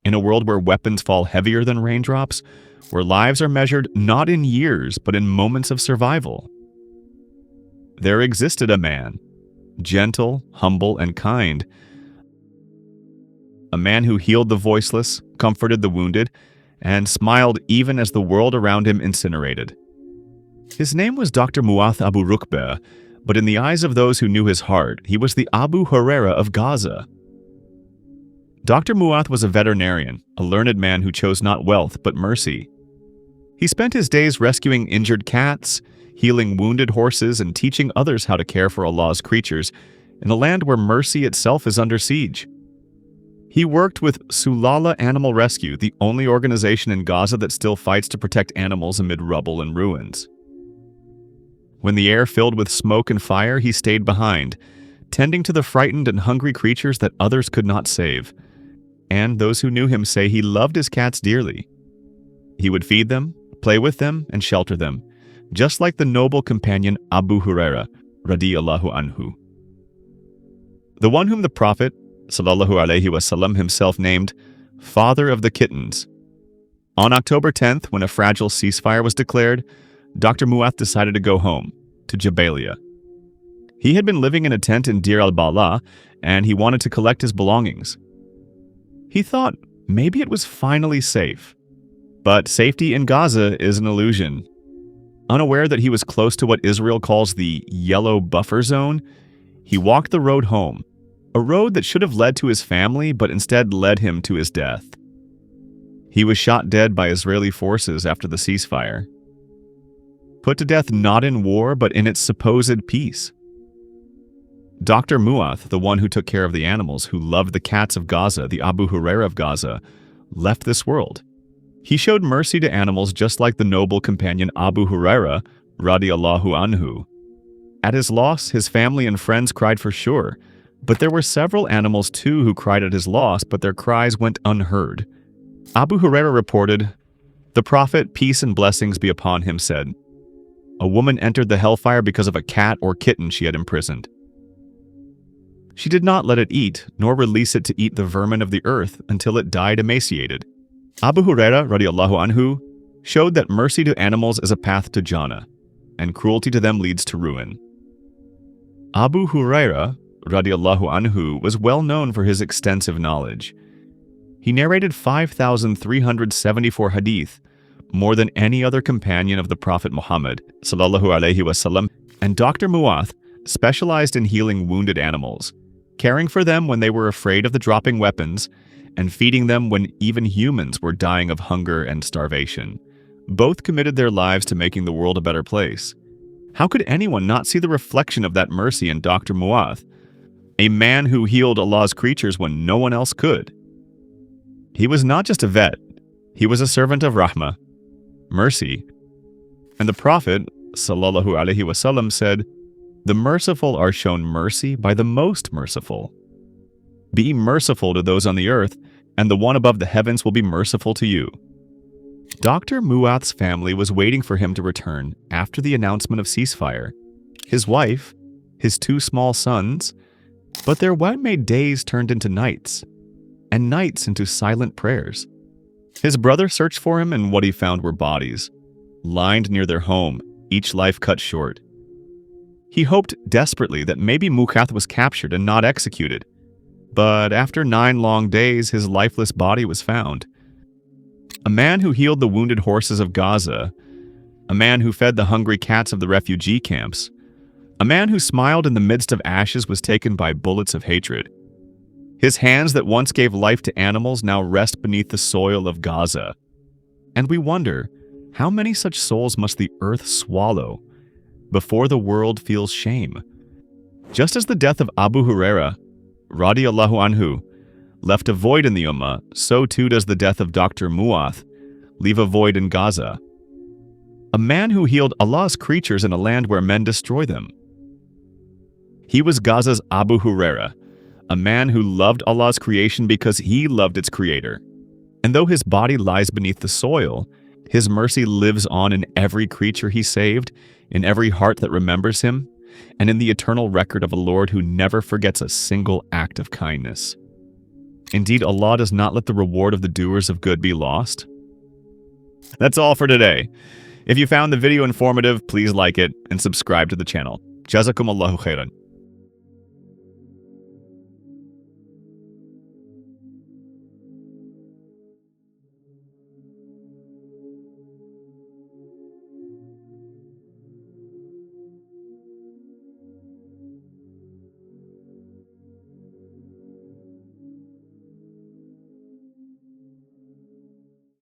In a world where weapons fall heavier than raindrops, where lives are measured not in years but in moments of survival. There existed a man, gentle, humble, and kind. A man who healed the voiceless, comforted the wounded, and smiled even as the world around him incinerated. His name was Dr. Muath Abu Rukbah, but in the eyes of those who knew his heart, he was the Abu Hurairah of Gaza. Dr. Muath was a veterinarian, a learned man who chose not wealth but mercy. He spent his days rescuing injured cats, healing wounded horses, and teaching others how to care for Allah's creatures in a land where mercy itself is under siege. He worked with Sulala Animal Rescue, the only organization in Gaza that still fights to protect animals amid rubble and ruins. When the air filled with smoke and fire, he stayed behind, tending to the frightened and hungry creatures that others could not save. And those who knew him say he loved his cats dearly. He would feed them, play with them, and shelter them, just like the noble companion Abu Hurairah, radiyallahu anhu. The one whom the Prophet, sallallahu alaihi wasallam, himself named Father of the Kittens. On October 10th, when a fragile ceasefire was declared, Dr. Muath decided to go home, to Jabalia. He had been living in a tent in Deir al-Balah, and he wanted to collect his belongings. He thought maybe it was finally safe. But safety in Gaza is an illusion. Unaware that he was close to what Israel calls the yellow buffer zone, he walked the road home, a road that should have led to his family but instead led him to his death. He was shot dead by Israeli forces after the ceasefire. Put to death not in war but in its supposed peace. Dr. Muath, the one who took care of the animals, who loved the cats of Gaza, the Abu Hurairah of Gaza, left this world. He showed mercy to animals just like the noble companion Abu Hurairah, radiyallahu anhu. At his loss, his family and friends cried for sure, but there were several animals too who cried at his loss, but their cries went unheard. Abu Hurairah reported, "The Prophet, peace and blessings be upon him, said, 'A woman entered the hellfire because of a cat or kitten she had imprisoned. She did not let it eat, nor release it to eat the vermin of the earth until it died emaciated.'" Abu Hurairah radiyallahu anhu showed that mercy to animals is a path to Jannah, and cruelty to them leads to ruin. Abu Hurairah radiyallahu anhu was well known for his extensive knowledge. He narrated 5,374 hadith, more than any other companion of the Prophet Muhammad sallallahu alaihi wasallam, and Dr. Muath specialized in healing wounded animals, caring for them when they were afraid of the dropping weapons, and feeding them when even humans were dying of hunger and starvation. Both committed their lives to making the world a better place. How could anyone not see the reflection of that mercy in Dr. Muath, a man who healed Allah's creatures when no one else could? He was not just a vet, he was a servant of rahmah, mercy. And the Prophet, sallallahu alaihi wasallam, said, "The merciful are shown mercy by the most merciful. Be merciful to those on the earth, and the one above the heavens will be merciful to you." Dr. Muath's family was waiting for him to return after the announcement of ceasefire. His wife, his 2 small sons, but their well-made days turned into nights, and nights into silent prayers. His brother searched for him, and what he found were bodies, lined near their home, each life cut short. He hoped desperately that maybe Muath was captured and not executed. But after 9 long days, his lifeless body was found. A man who healed the wounded horses of Gaza, a man who fed the hungry cats of the refugee camps, a man who smiled in the midst of ashes was taken by bullets of hatred. His hands that once gave life to animals now rest beneath the soil of Gaza. And we wonder, how many such souls must the earth swallow before the world feels shame? Just as the death of Abu Hurairah radiyallahu anhu left a void in the Ummah, so too does the death of Dr. Muath leave a void in Gaza. A man who healed Allah's creatures in a land where men destroy them. He was Gaza's Abu Hurairah, a man who loved Allah's creation because he loved its creator. And though his body lies beneath the soil, his mercy lives on in every creature he saved, in every heart that remembers him, and in the eternal record of a Lord who never forgets a single act of kindness. Indeed, Allah does not let the reward of the doers of good be lost. That's all for today. If you found the video informative, please like it and subscribe to the channel. Jazakum Allahu khairan.